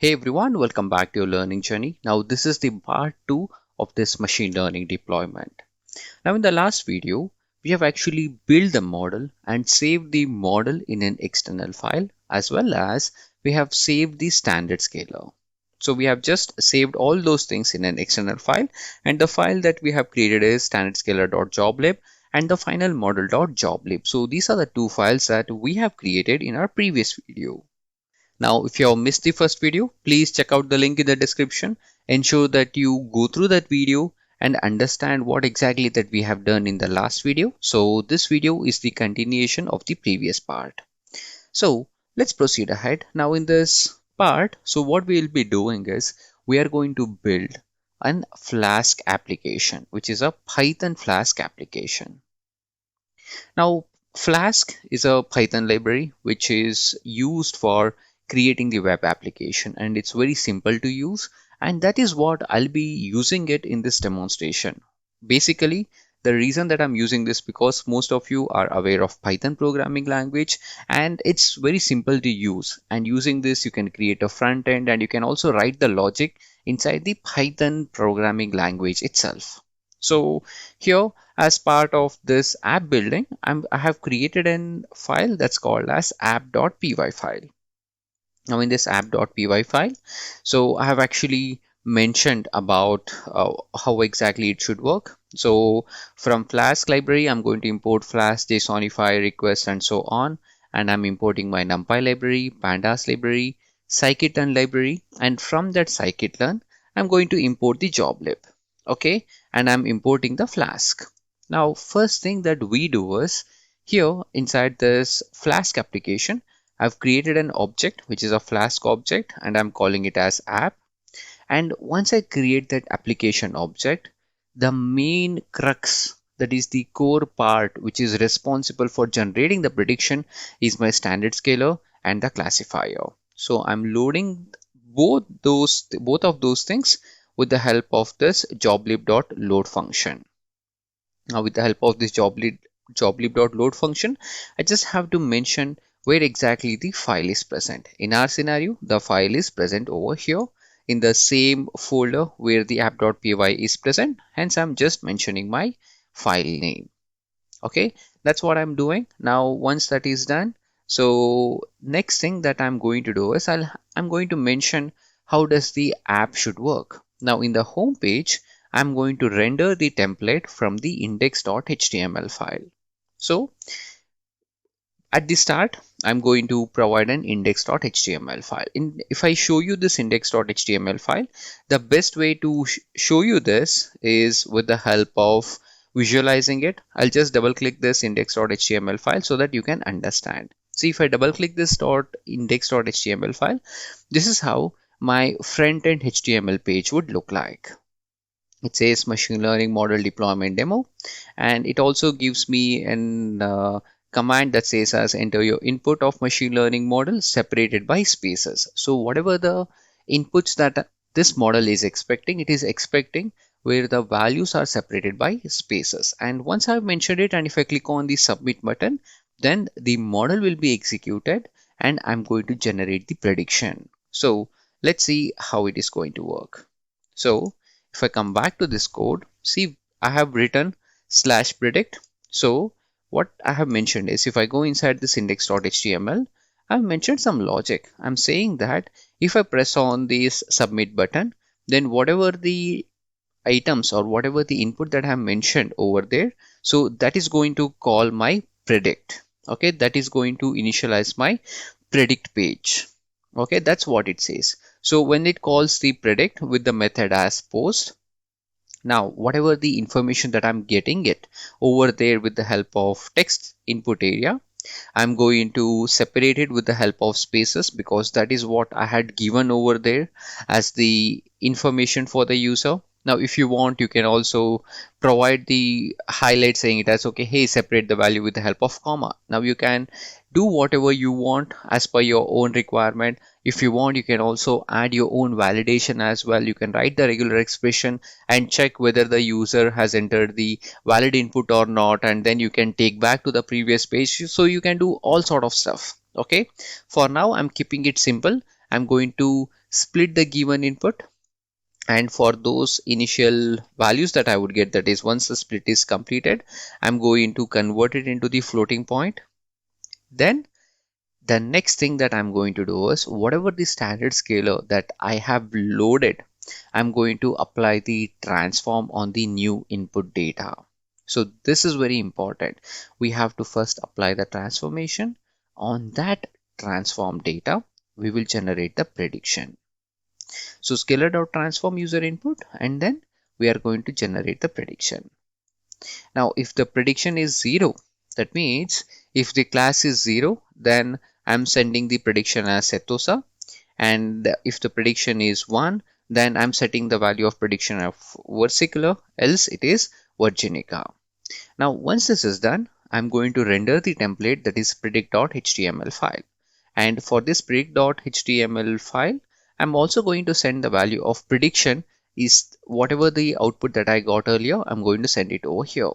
Hey everyone, welcome back to your learning journey. Now this is the part 2 of this machine learning deployment. Now in the last video, we have actually built the model and saved the model in an external file, as well as we have saved the standard scaler. So we have just saved all those things in an external file, and the file that we have created is standardscaler.joblib and the final model.joblib. So these are the two files that we have created in our previous video. Now, if you have missed the first video, please check out the link in the description. Ensure that you go through that video and understand what exactly that we have done in the last video. So this video is the continuation of the previous part. So let's proceed ahead. Now in this part, so what we will be doing is we are going to build an Flask application, which is a Python Flask application. Now, Flask is a Python library which is used for creating the web application, and it's very simple to use, and that is what I'll be using it in this demonstration. Basically, the reason that I'm using this because most of you are aware of Python programming language, and it's very simple to use, and using this you can create a front end and you can also write the logic inside the Python programming language itself. So here, as part of this app building, I have created a file that's called as app.py file. Now in this app.py file, so I have actually mentioned about how exactly it should work. So from Flask library, I'm going to import Flask, JSONify, request, and so on. And I'm importing my NumPy library, Pandas library, scikit-learn library, and from that scikit-learn, I'm going to import the joblib. Okay, and I'm importing the Flask. Now, first thing that we do is here inside this Flask application, I've created an object which is a Flask object and I'm calling it as app. And once I create that application object, the main crux, that is the core part which is responsible for generating the prediction, is my standard scaler and the classifier. So I'm loading both of those things with the help of this joblib.load function. Now with the help of this joblib.load function, I just have to mention where exactly the file is present. In our scenario, the file is present over here in the same folder where the app.py is present. Hence, I'm just mentioning my file name. Okay, that's what I'm doing. Now, once that is done, so next thing that I'm going to do is I'm going to mention how does the app should work. Now, in the home page, I'm going to render the template from the index.html file. So at the start, I'm going to provide an index.html file. If I show you this index.html file, the best way to show you this is with the help of visualizing it. I'll just double click this index.html file so that you can understand. See, if I double click this index.html file, this is how my front end HTML page would look like. It says machine learning model deployment demo, and it also gives me an command that says as enter your input of machine learning model separated by spaces. So whatever the inputs that this model is expecting, it is expecting where the values are separated by spaces. And once I've mentioned it, and if I click on the submit button, then the model will be executed and I'm going to generate the prediction. So let's see how it is going to work. So if I come back to this code, see, I have written /predict. So what I have mentioned is if I go inside this index.html, I've mentioned some logic. I'm saying that if I press on this submit button, then whatever the items or whatever the input that I have mentioned over there, so that is going to call my predict. Okay, that is going to initialize my predict page. Okay, that's what it says. So when it calls the predict with the method as post, now whatever the information that I'm getting it over there with the help of text input area, I'm going to separate it with the help of spaces because that is what I had given over there as the information for the user. Now if you want, you can also provide the highlight saying it as okay, hey, separate the value with the help of comma. Now you can do whatever you want as per your own requirement. If you want, you can also add your own validation as well. You can write the regular expression and check whether the user has entered the valid input or not, and then you can take back to the previous page. So you can do all sort of stuff. Okay, for now I'm keeping it simple I'm going to split the given input, and for those initial values that I would get, that is once the split is completed, I'm going to convert it into the floating point. Then the next thing that I'm going to do is whatever the standard scalar that I have loaded, I'm going to apply the transform on the new input data. So this is very important. We have to first apply the transformation. On that transform data, we will generate the prediction. So scalar.transform user input, and then we are going to generate the prediction. Now, if the prediction is 0, that means if the class is 0, then I'm sending the prediction as Setosa. And if the prediction is 1, then I'm setting the value of prediction of versicolor, else it is virginica. Now, once this is done, I'm going to render the template, that is predict.html file. And for this predict.html file, I'm also going to send the value of prediction is whatever the output that I got earlier, I'm going to send it over here.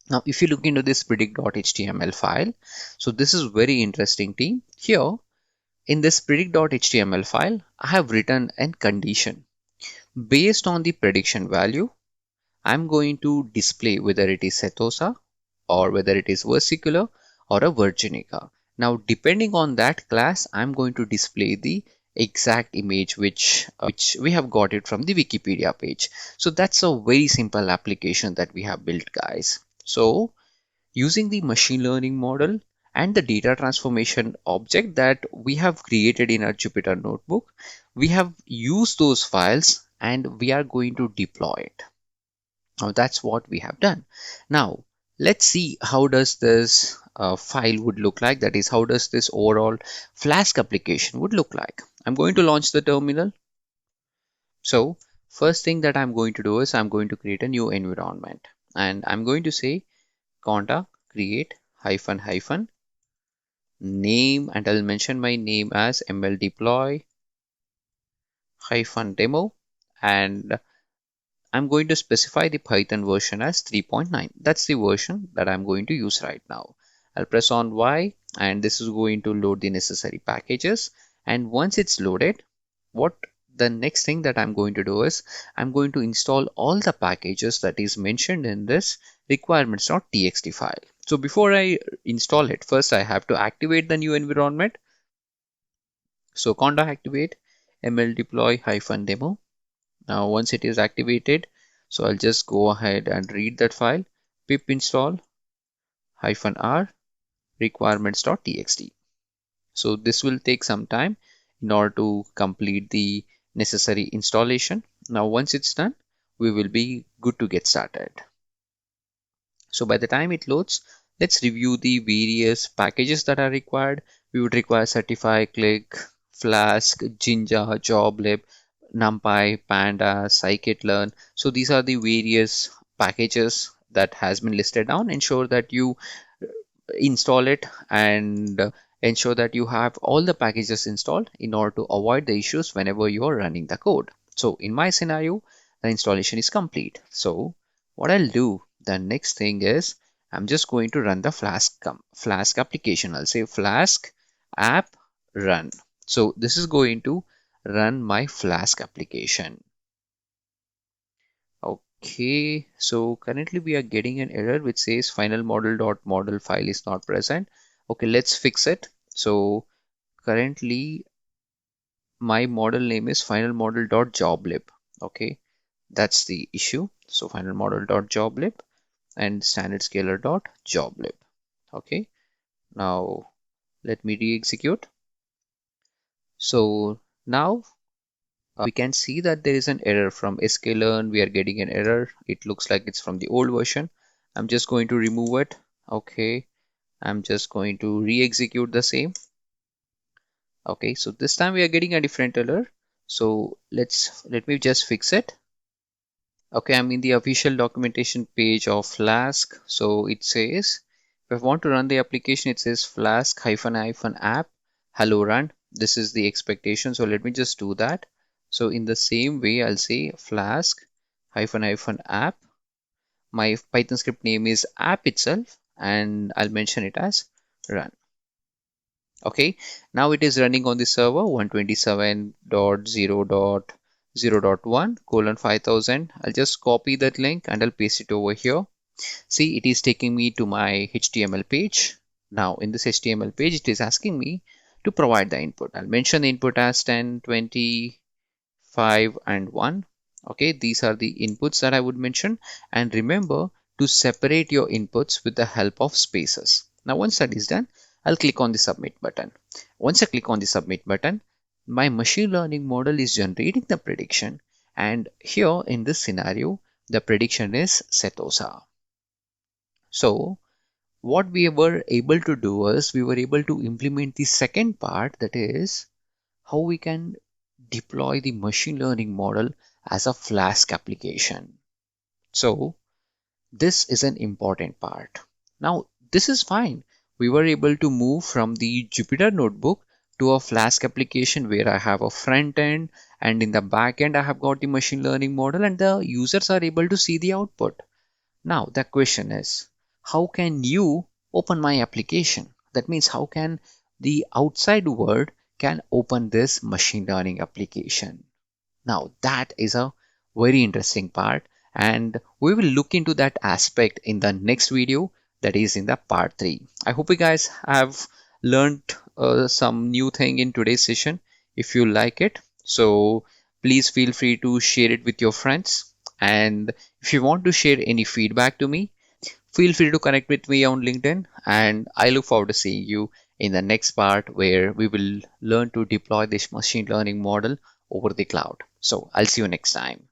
Now, if you look into this predict.html file, so this is very interesting team. Here in this predict.html file, I have written a condition. Based on the prediction value, I'm going to display whether it is Setosa or whether it is versicolor or a virginica. Now, depending on that class, I'm going to display the exact image which we have got it from the Wikipedia page. So that's a very simple application that we have built, guys. So using the machine learning model and the data transformation object that we have created in our Jupyter notebook, we have used those files and we are going to deploy it. Now that's what we have done. Now let's see how does this file would look like. That is, how does this overall Flask application would look like. I'm going to launch the terminal. So first thing that I'm going to do is I'm going to create a new environment, and I'm going to say conda create hyphen hyphen name, and I'll mention my name as ml deploy hyphen demo, and I'm going to specify the Python version as 3.9. That's the version that I'm going to use right now. I'll press on Y, and this is going to load the necessary packages. And once it's loaded, the next thing that I'm going to do is I'm going to install all the packages that is mentioned in this requirements.txt file. So before I install it, first I have to activate the new environment. So conda activate ml deploy hyphen demo. Now once it is activated, so I'll just go ahead and read that file, pip install -r requirements.txt. So this will take some time in order to complete the necessary installation. Now once it's done, we will be good to get started. So by the time it loads, let's review the various packages that are required. We would require Certify, Click, Flask, Jinja, Joblib, NumPy, Panda, scikit-learn. So these are the various packages that has been listed down. Ensure that you install it and ensure that you have all the packages installed in order to avoid the issues whenever you are running the code. So in my scenario, the installation is complete. So what I'll do, the next thing is I'm just going to run the Flask application. I'll say Flask app run. So this is going to run my Flask application. Okay, so currently we are getting an error which says final model.model file is not present. Okay, let's fix it. So currently my model name is final model.joblib. Okay, that's the issue. So final model.joblib and standard scalar.joblib. Okay, now let me re-execute. So now we can see that there is an error from sklearn. We are getting an error. It looks like it's from the old version. I'm just going to remove it. Okay, I'm just going to re-execute the same. Okay, so this time we are getting a different error. So let me just fix it. Okay, I'm in the official documentation page of Flask. So it says if I want to run the application, it says Flask -hyphen app hello run. This is the expectation. So let me just do that. So in the same way, I'll say Flask -hyphen app. My Python script name is app itself, and I'll mention it as run. Okay, now it is running on the server 127.0.0.1:5000. I'll just copy that link and I'll paste it over here. See, it is taking me to my HTML page. Now in this HTML page, it is asking me to provide the input. I'll mention the input as 10, 20, 5 and 1. Okay, these are the inputs that I would mention, and remember to separate your inputs with the help of spaces. Now once that is done, I'll click on the submit button. Once I click on the submit button, my machine learning model is generating the prediction, and here in this scenario the prediction is Setosa. So what we were able to do is we were able to implement the second part, that is how we can deploy the machine learning model as a Flask application. So this is an important part. Now this is fine. We were able to move from the Jupyter notebook to a Flask application where I have a front end, and in the back end I have got the machine learning model and the users are able to see the output. Now the question is, how can you open my application? That means how can the outside world can open this machine learning application? Now that is a very interesting part, and we will look into that aspect in the next video, that is in the part 3. I hope you guys have learned some new thing in today's session. If you like it, so please feel free to share it with your friends, and if you want to share any feedback to me, feel free to connect with me on LinkedIn, and I look forward to seeing you in the next part where we will learn to deploy this machine learning model over the cloud. So I'll see you next time.